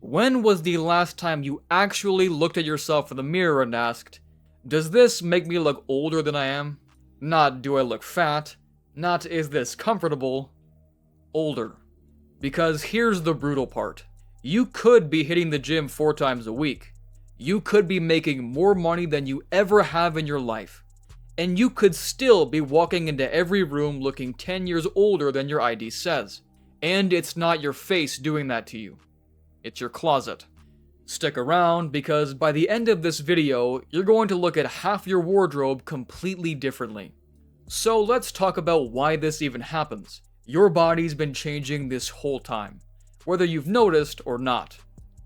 When was the last time you actually looked at yourself in the mirror and asked, does this make me look older than I am? Not do I look fat? Not is this comfortable? Older. Because here's the brutal part. You could be hitting the gym 4 times a week. You could be making more money than you ever have in your life. And you could still be walking into every room looking 10 years older than your ID says. And it's not your face doing that to you. It's your closet. Stick around because by the end of this video, you're going to look at half your wardrobe completely differently. So let's talk about why this even happens. Your body's been changing this whole time, whether you've noticed or not.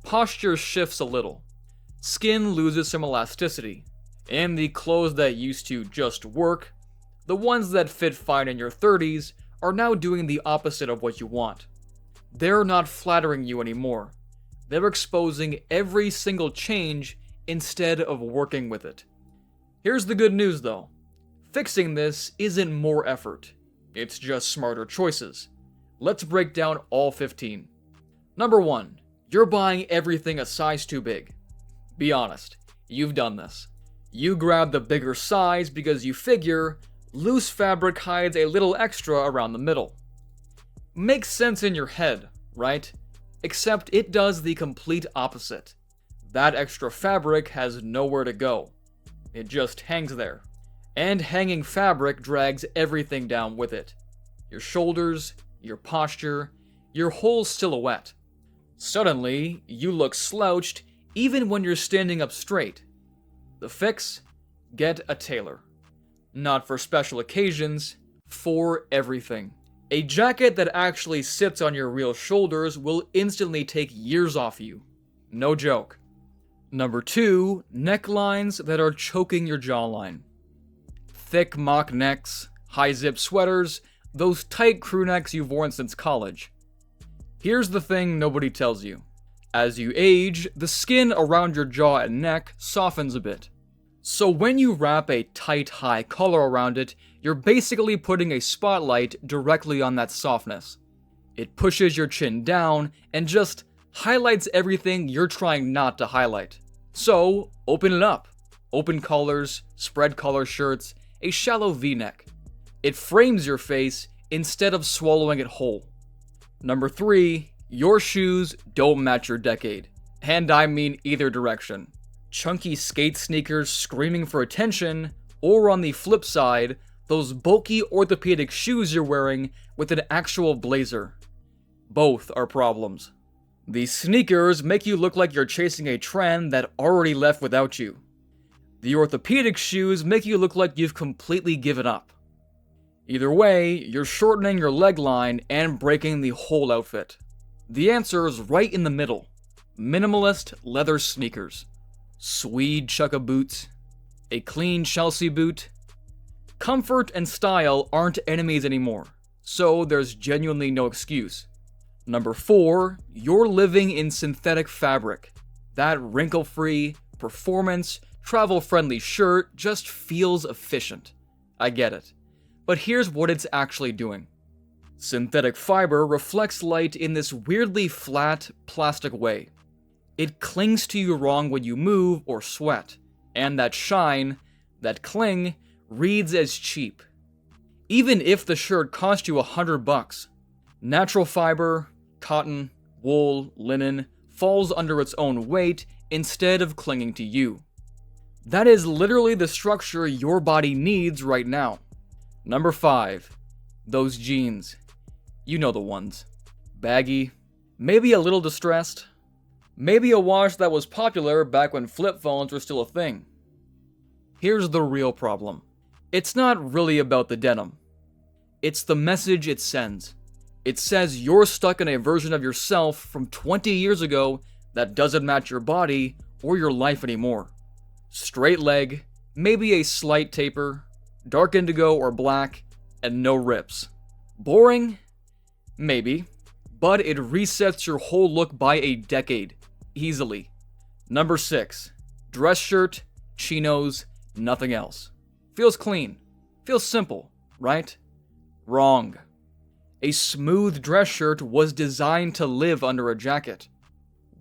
Posture shifts a little. Skin loses some elasticity. And the clothes that used to just work, the ones that fit fine in your 30s, are now doing the opposite of what you want. They're not flattering you anymore. They're exposing every single change instead of working with it. Here's the good news though. Fixing this isn't more effort. It's just smarter choices. Let's break down all 15. Number 1. You're buying everything a size too big. Be honest, you've done this. You grab the bigger size because you figure loose fabric hides a little extra around the middle. Makes sense in your head, right? Except it does the complete opposite. That extra fabric has nowhere to go. It just hangs there. And hanging fabric drags everything down with it. Your shoulders, your posture, your whole silhouette. Suddenly, you look slouched even when you're standing up straight. The fix? Get a tailor. Not for special occasions, for everything. A jacket that actually sits on your real shoulders will instantly take years off you. No joke. Number 2, necklines that are choking your jawline. Thick mock necks, high-zip sweaters, those tight crew necks you've worn since college. Here's the thing nobody tells you. As you age, the skin around your jaw and neck softens a bit. So when you wrap a tight high collar around it, you're basically putting a spotlight directly on that softness. It pushes your chin down and just highlights everything you're trying not to highlight. So, open it up. Open collars, spread collar shirts, a shallow V-neck. It frames your face instead of swallowing it whole. Number 3, your shoes don't match your decade. And I mean either direction. Chunky skate sneakers screaming for attention, or on the flip side, those bulky orthopedic shoes you're wearing with an actual blazer. Both are problems. The sneakers make you look like you're chasing a trend that already left without you. The orthopedic shoes make you look like you've completely given up. Either way, you're shortening your leg line and breaking the whole outfit. The answer is right in the middle. Minimalist leather sneakers. Swede chukka boots. A clean Chelsea boot. Comfort and style aren't enemies anymore, so there's genuinely no excuse. Number 4, you're living in synthetic fabric. That wrinkle-free, performance, travel-friendly shirt just feels efficient. I get it. But here's what it's actually doing. Synthetic fiber reflects light in this weirdly flat, plastic way. It clings to you wrong when you move or sweat, and that shine, that cling, reads as cheap. Even if the shirt cost you $100, natural fiber, cotton, wool, linen falls under its own weight instead of clinging to you. That is literally the structure your body needs right now. Number 5, those jeans. You know the ones. Baggy, maybe a little distressed, maybe a wash that was popular back when flip phones were still a thing. Here's the real problem. It's not really about the denim. It's the message it sends. It says you're stuck in a version of yourself from 20 years ago that doesn't match your body or your life anymore. Straight leg, maybe a slight taper, dark indigo or black, and no rips. Boring? Maybe. But it resets your whole look by a decade. Easily. Number 6. Dress shirt, chinos, nothing else. Feels clean. Feels simple, right? Wrong. A smooth dress shirt was designed to live under a jacket.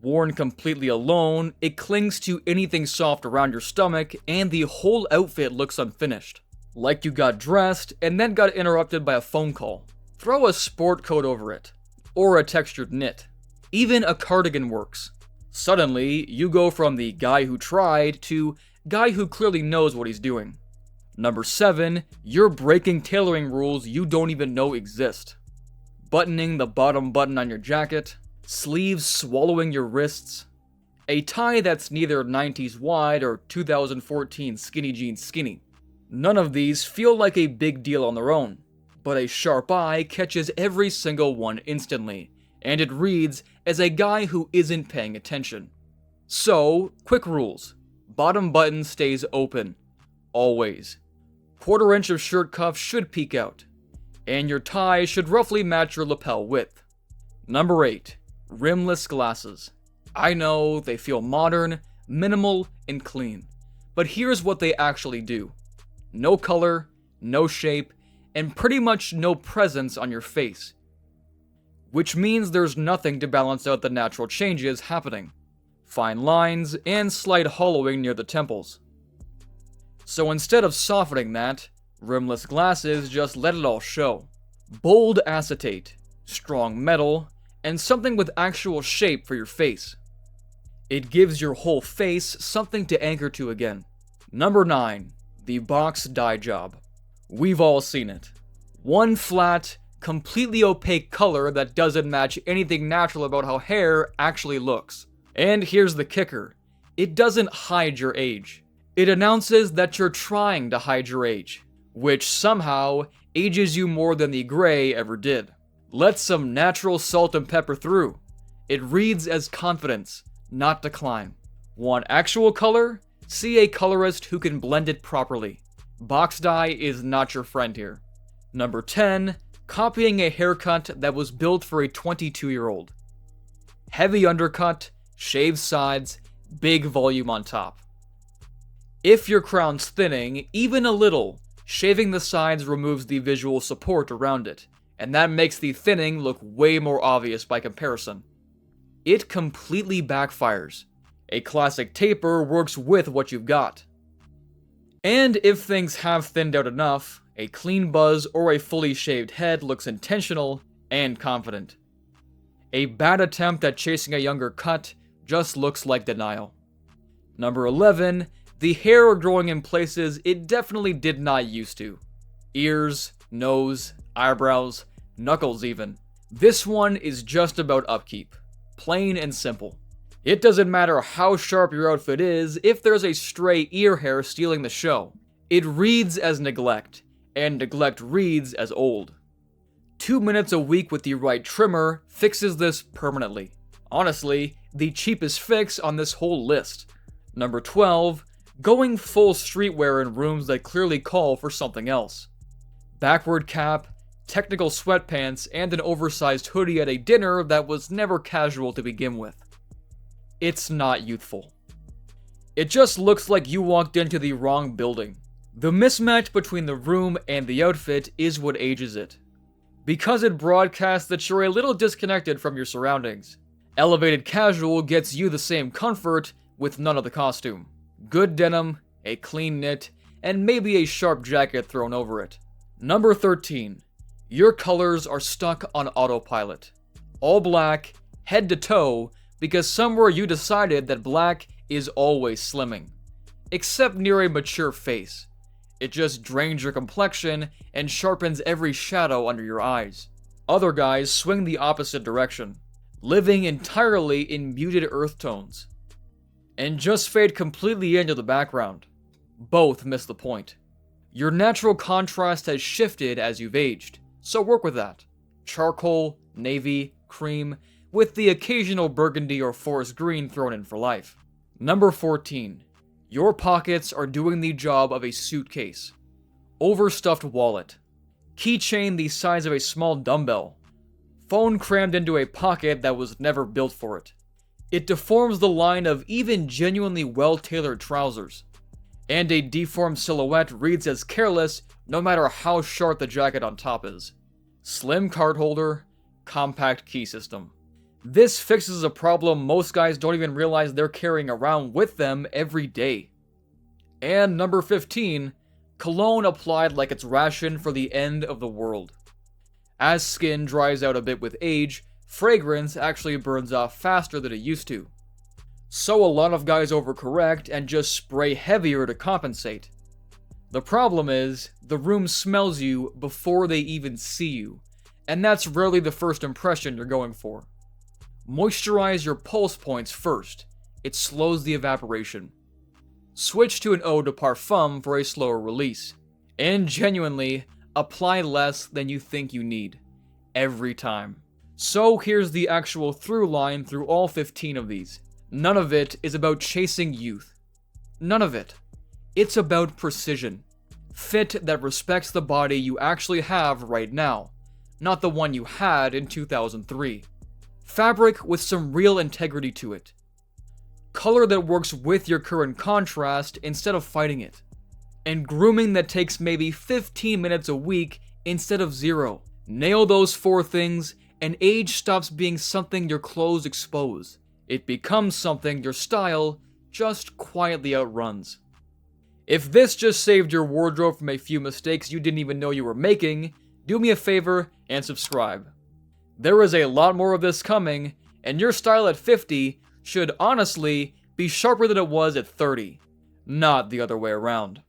Worn completely alone, it clings to anything soft around your stomach, and the whole outfit looks unfinished. Like you got dressed and then got interrupted by a phone call. Throw a sport coat over it. Or a textured knit. Even a cardigan works. Suddenly, you go from the guy who tried to guy who clearly knows what he's doing. Number 7, you're breaking tailoring rules you don't even know exist. Buttoning the bottom button on your jacket, sleeves swallowing your wrists, a tie that's neither 90s wide or 2014 skinny jeans skinny. None of these feel like a big deal on their own, but a sharp eye catches every single one instantly, and it reads as a guy who isn't paying attention. So, quick rules. Bottom button stays open. Always. 1/4 inch of shirt cuff should peek out. And your tie should roughly match your lapel width. Number 8. Rimless glasses. I know, they feel modern, minimal, and clean. But here's what they actually do. No color, no shape, and pretty much no presence on your face. Which means there's nothing to balance out the natural changes happening. Fine lines, and slight hollowing near the temples. So instead of softening that, rimless glasses just let it all show. Bold acetate, strong metal, and something with actual shape for your face. It gives your whole face something to anchor to again. Number 9, the box dye job. We've all seen it. One flat, completely opaque color that doesn't match anything natural about how hair actually looks. And here's the kicker. It doesn't hide your age. It announces that you're trying to hide your age, which somehow ages you more than the gray ever did. Let some natural salt and pepper through. It reads as confidence, not decline. Want actual color? See a colorist who can blend it properly. Box dye is not your friend here. Number 10, copying a haircut that was built for a 22-year-old. Heavy undercut, shaved sides, big volume on top. If your crown's thinning, even a little, shaving the sides removes the visual support around it, and that makes the thinning look way more obvious by comparison. It completely backfires. A classic taper works with what you've got. And if things have thinned out enough, a clean buzz or a fully shaved head looks intentional and confident. A bad attempt at chasing a younger cut just looks like denial. Number 11, the hair are growing in places it definitely did not used to. Ears, nose, eyebrows, knuckles even. This one is just about upkeep. Plain and simple. It doesn't matter how sharp your outfit is if there's a stray ear hair stealing the show. It reads as neglect, and neglect reads as old. 2 minutes a week with the right trimmer fixes this permanently. Honestly, the cheapest fix on this whole list. Number 12, going full streetwear in rooms that clearly call for something else. Backward cap, technical sweatpants, and an oversized hoodie at a dinner that was never casual to begin with. It's not youthful. It just looks like you walked into the wrong building. The mismatch between the room and the outfit is what ages it. Because it broadcasts that you're a little disconnected from your surroundings. Elevated casual gets you the same comfort with none of the costume. Good denim, a clean knit, and maybe a sharp jacket thrown over it. Number 13. Your colors are stuck on autopilot. All black, head to toe, because somewhere you decided that black is always slimming. Except near a mature face. It just drains your complexion and sharpens every shadow under your eyes. Other guys swing the opposite direction, living entirely in muted earth tones, and just fade completely into the background. Both miss the point. Your natural contrast has shifted as you've aged, so work with that. Charcoal, navy, cream, with the occasional burgundy or forest green thrown in for life. Number 14. Your pockets are doing the job of a suitcase. Overstuffed wallet. Keychain the size of a small dumbbell. Phone crammed into a pocket that was never built for it. It deforms the line of even genuinely well-tailored trousers. And a deformed silhouette reads as careless no matter how sharp the jacket on top is. Slim card holder, compact key system. This fixes a problem most guys don't even realize they're carrying around with them every day. And number 15, cologne applied like it's ration for the end of the world. As skin dries out a bit with age, fragrance actually burns off faster than it used to. So a lot of guys overcorrect and just spray heavier to compensate. The problem is, the room smells you before they even see you, and that's rarely the first impression you're going for. Moisturize your pulse points first. It slows the evaporation. Switch to an eau de parfum for a slower release. And genuinely, apply less than you think you need. Every time. So here's the actual through line through all 15 of these. None of it is about chasing youth. None of it. It's about precision. Fit that respects the body you actually have right now, not the one you had in 2003. Fabric with some real integrity to it. Color that works with your current contrast instead of fighting it. And grooming that takes maybe 15 minutes a week instead of 0. Nail those 4 things, and age stops being something your clothes expose. It becomes something your style just quietly outruns. If this just saved your wardrobe from a few mistakes you didn't even know you were making, do me a favor and subscribe. There is a lot more of this coming, and your style at 50 should honestly be sharper than it was at 30, not the other way around.